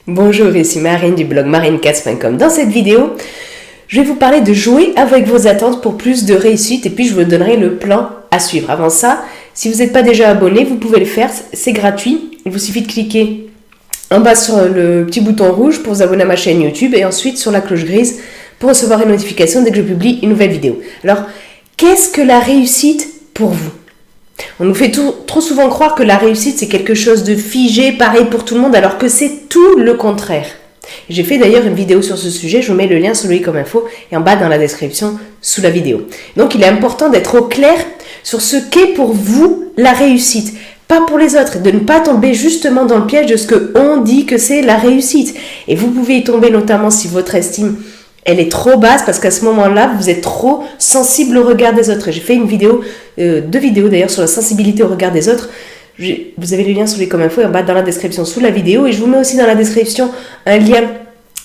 Bonjour, ici Marine du blog marinecats.com. Dans cette vidéo, je vais vous parler de jouer avec vos attentes pour plus de réussite et puis je vous donnerai le plan à suivre. Avant ça, si vous n'êtes pas déjà abonné, vous pouvez le faire, c'est gratuit. Il vous suffit de cliquer en bas sur le petit bouton rouge pour vous abonner à ma chaîne YouTube et ensuite sur la cloche grise pour recevoir une notification dès que je publie une nouvelle vidéo. Alors, qu'est-ce que la réussite pour vous ? On nous fait trop souvent croire que la réussite c'est quelque chose de figé, pareil pour tout le monde, alors que c'est tout le contraire. J'ai fait d'ailleurs une vidéo sur ce sujet, je vous mets le lien sous le i comme info et en bas dans la description sous la vidéo. Donc il est important d'être au clair sur ce qu'est pour vous la réussite, pas pour les autres, et de ne pas tomber justement dans le piège de ce qu'on dit que c'est la réussite. Et vous pouvez y tomber notamment si votre estime elle est trop basse parce qu'à ce moment-là, vous êtes trop sensible au regard des autres. J'ai fait une vidéo, deux vidéos d'ailleurs sur la sensibilité au regard des autres. Vous avez le lien sous les comme info et en bas dans la description sous la vidéo. Et je vous mets aussi dans la description un lien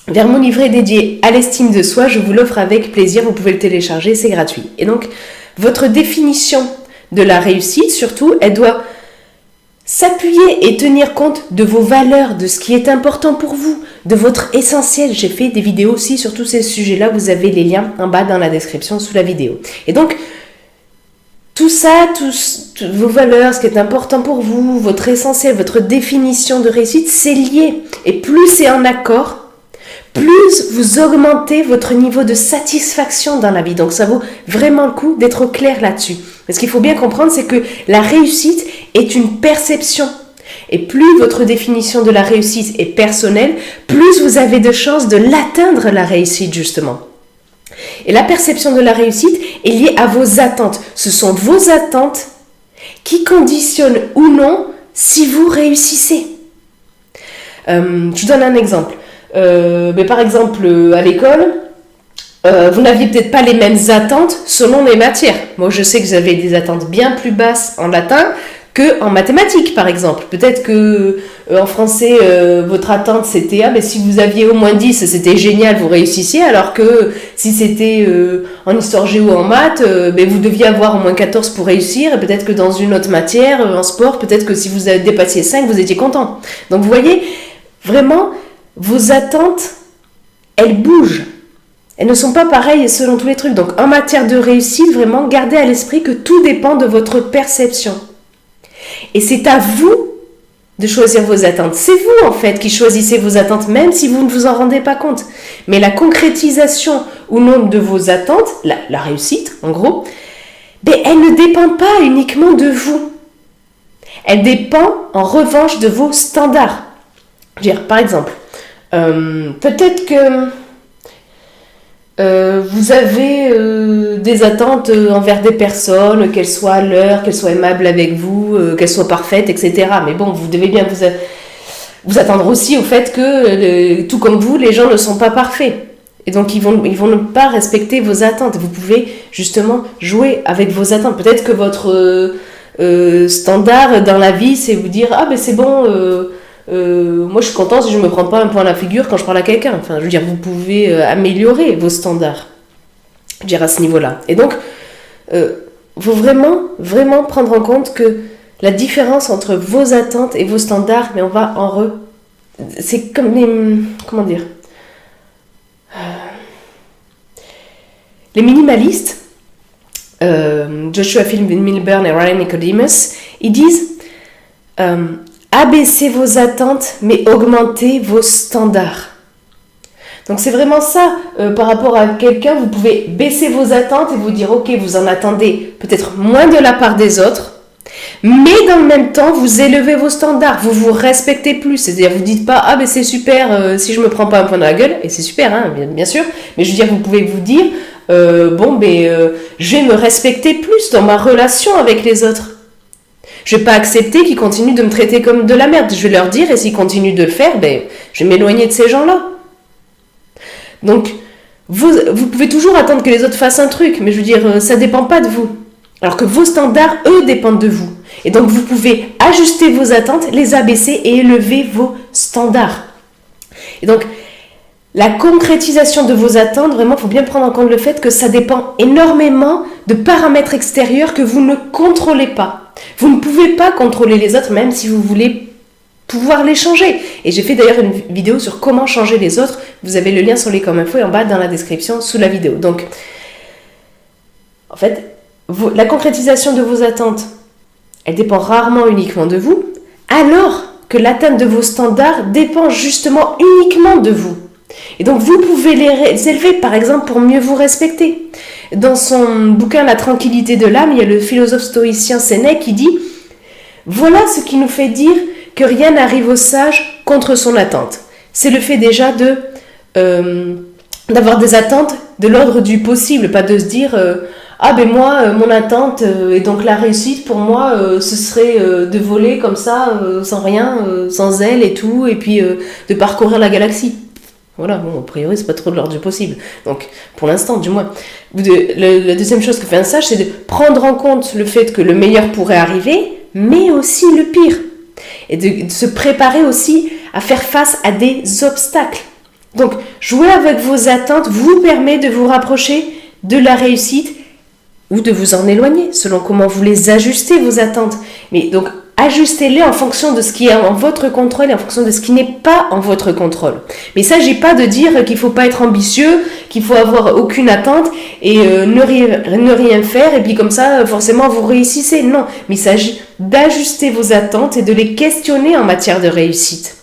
vers mon livret dédié à l'estime de soi. Je vous l'offre avec plaisir, vous pouvez le télécharger, c'est gratuit. Et donc, votre définition de la réussite, surtout, elle doit s'appuyer et tenir compte de vos valeurs, de ce qui est important pour vous, de votre essentiel. J'ai fait des vidéos aussi sur tous ces sujets-là. Vous avez les liens en bas dans la description sous la vidéo. Et donc, tout ça, toutes vos valeurs, ce qui est important pour vous, votre essentiel, votre définition de réussite, c'est lié. Et plus c'est en accord, plus vous augmentez votre niveau de satisfaction dans la vie. Donc ça vaut vraiment le coup d'être au clair là-dessus. Mais ce qu'il faut bien comprendre, c'est que la réussite est une perception. Et plus votre définition de la réussite est personnelle, plus vous avez de chances de l'atteindre, la réussite, justement. Et la perception de la réussite est liée à vos attentes. Ce sont vos attentes qui conditionnent ou non si vous réussissez. Je vous donne un exemple. Par exemple, à l'école, vous n'aviez peut-être pas les mêmes attentes selon les matières. Moi, je sais que j'avais des attentes bien plus basses en latin qu'en mathématiques, par exemple. Peut-être que en français, votre attente, c'était si vous aviez au moins 10, c'était génial, vous réussissiez, alors que si c'était en histoire géo ou en maths, vous deviez avoir au moins 14 pour réussir, et peut-être que dans une autre matière, en sport, peut-être que si vous avez dépassé 5, vous étiez content. Donc, vous voyez, vraiment, vos attentes, elles bougent. Elles ne sont pas pareilles selon tous les trucs. Donc, en matière de réussite, vraiment, gardez à l'esprit que tout dépend de votre perception. Et c'est à vous de choisir vos attentes. C'est vous, en fait, qui choisissez vos attentes, même si vous ne vous en rendez pas compte. Mais la concrétisation ou non de vos attentes, la réussite, en gros, elle ne dépend pas uniquement de vous. Elle dépend, en revanche, de vos standards. Je veux dire, par exemple, peut-être que vous avez des attentes envers des personnes, qu'elles soient à l'heure, qu'elles soient aimables avec vous, qu'elles soient parfaites, etc. Mais bon, vous devez bien vous attendre aussi au fait que, tout comme vous, les gens ne sont pas parfaits. Et donc, ils vont ne pas respecter vos attentes. Vous pouvez justement jouer avec vos attentes. Peut-être que votre standard dans la vie, c'est vous dire « Ah, c'est bon... moi je suis contente si je ne me prends pas un point à la figure quand je parle à quelqu'un. Enfin, je veux dire, vous pouvez améliorer vos standards, je veux dire, à ce niveau-là. Et donc, faut vraiment prendre en compte que la différence entre vos attentes et vos standards, mais on va c'est comme comment dire, les minimalistes, Joshua Milburn et Ryan Nicodemus, ils disent abaissez vos attentes, mais augmentez vos standards. Donc c'est vraiment ça, par rapport à quelqu'un, vous pouvez baisser vos attentes et vous dire, ok, vous en attendez peut-être moins de la part des autres, mais dans le même temps, vous élevez vos standards, vous vous respectez plus, c'est-à-dire vous dites pas, c'est super si je me prends pas un point dans la gueule, et c'est super, hein, bien sûr, mais je veux dire, vous pouvez vous dire, je vais me respecter plus dans ma relation avec les autres. Je ne vais pas accepter qu'ils continuent de me traiter comme de la merde. Je vais leur dire, et s'ils continuent de le faire, je vais m'éloigner de ces gens-là. Donc, vous pouvez toujours attendre que les autres fassent un truc, mais je veux dire, ça ne dépend pas de vous. Alors que vos standards, eux, dépendent de vous. Et donc, vous pouvez ajuster vos attentes, les abaisser et élever vos standards. Et donc, la concrétisation de vos attentes, vraiment, il faut bien prendre en compte le fait que ça dépend énormément de paramètres extérieurs que vous ne contrôlez pas. Vous ne pouvez pas contrôler les autres, même si vous voulez pouvoir les changer. Et j'ai fait d'ailleurs une vidéo sur comment changer les autres. Vous avez le lien sur les comme info et en bas dans la description sous la vidéo. Donc, en fait, la concrétisation de vos attentes, elle dépend rarement uniquement de vous, alors que l'atteinte de vos standards dépend justement uniquement de vous. Et donc, vous pouvez les élever, par exemple, pour mieux vous respecter. Dans son bouquin « La tranquillité de l'âme », il y a le philosophe stoïcien Sénèque qui dit « Voilà ce qui nous fait dire que rien n'arrive au sage contre son attente. C'est le fait déjà d'avoir des attentes de l'ordre du possible, pas de se dire ah ben moi, mon attente et donc la réussite pour moi, ce serait de voler comme ça, sans rien, sans aile et tout, et puis de parcourir la galaxie. » Voilà, bon, a priori, c'est pas trop de l'ordre du possible. Donc, pour l'instant, du moins. La deuxième chose que fait un sage, c'est de prendre en compte le fait que le meilleur pourrait arriver, mais aussi le pire. Et de se préparer aussi à faire face à des obstacles. Donc, jouer avec vos attentes vous permet de vous rapprocher de la réussite ou de vous en éloigner, selon comment vous les ajustez, vos attentes. Mais donc, ajustez-les en fonction de ce qui est en votre contrôle et en fonction de ce qui n'est pas en votre contrôle. Mais il ne s'agit pas de dire qu'il ne faut pas être ambitieux, qu'il faut avoir aucune attente et ne rien faire et puis comme ça, forcément, vous réussissez. Non, mais il s'agit d'ajuster vos attentes et de les questionner en matière de réussite.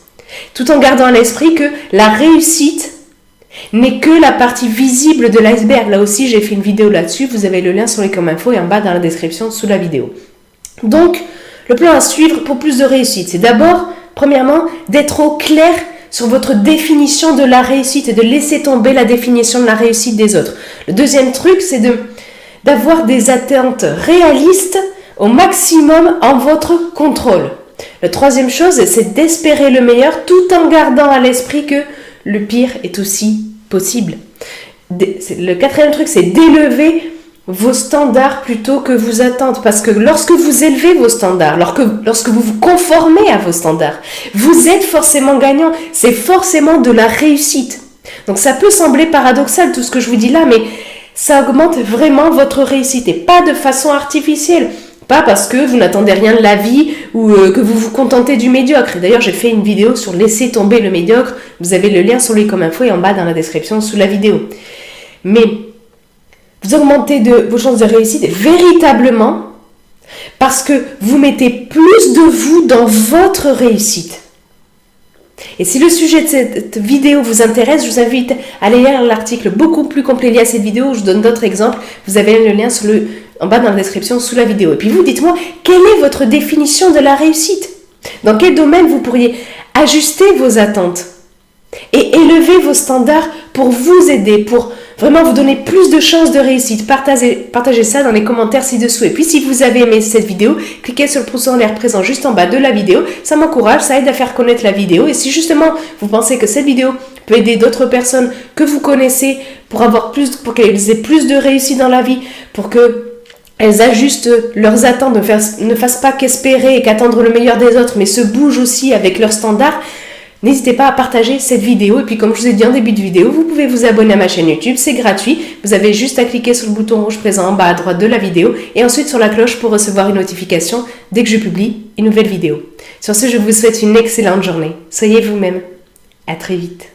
Tout en gardant à l'esprit que la réussite n'est que la partie visible de l'iceberg. Là aussi, j'ai fait une vidéo là-dessus. Vous avez le lien sur les comme info et en bas dans la description sous la vidéo. Donc, le plan à suivre pour plus de réussite, c'est d'abord, premièrement, d'être au clair sur votre définition de la réussite et de laisser tomber la définition de la réussite des autres. Le deuxième truc, c'est d'avoir des attentes réalistes au maximum en votre contrôle. La troisième chose, c'est d'espérer le meilleur tout en gardant à l'esprit que le pire est aussi possible. Le quatrième truc, c'est d'élever vos standards plutôt que vos attentes. Parce que lorsque vous élevez vos standards, lorsque vous vous conformez à vos standards, vous êtes forcément gagnant. C'est forcément de la réussite. Donc ça peut sembler paradoxal tout ce que je vous dis là, mais ça augmente vraiment votre réussite et pas de façon artificielle. Pas parce que vous n'attendez rien de la vie ou que vous vous contentez du médiocre. Et d'ailleurs, j'ai fait une vidéo sur laisser tomber le médiocre. Vous avez le lien sur les comme info et en bas dans la description sous la vidéo. Mais vous augmentez vos chances de réussite véritablement parce que vous mettez plus de vous dans votre réussite. Et si le sujet de cette vidéo vous intéresse, je vous invite à aller lire l'article beaucoup plus complet lié à cette vidéo où je donne d'autres exemples. Vous avez le lien en bas dans la description sous la vidéo. Et puis vous, dites-moi, quelle est votre définition de la réussite? Dans quel domaine vous pourriez ajuster vos attentes et élever vos standards pour vous aider, pour vraiment vous donner plus de chances de réussite? Partagez ça dans les commentaires ci-dessous. Et puis si vous avez aimé cette vidéo, cliquez sur le pouce en l'air présent juste en bas de la vidéo. Ça m'encourage, ça aide à faire connaître la vidéo. Et si justement vous pensez que cette vidéo peut aider d'autres personnes que vous connaissez pour qu'elles aient plus de réussite dans la vie, pour qu'elles ajustent leurs attentes, ne fassent pas qu'espérer et qu'attendre le meilleur des autres, mais se bougent aussi avec leurs standards, n'hésitez pas à partager cette vidéo. Et puis comme je vous ai dit en début de vidéo, vous pouvez vous abonner à ma chaîne YouTube, c'est gratuit. Vous avez juste à cliquer sur le bouton rouge présent en bas à droite de la vidéo et ensuite sur la cloche pour recevoir une notification dès que je publie une nouvelle vidéo. Sur ce, je vous souhaite une excellente journée. Soyez vous-même. À très vite.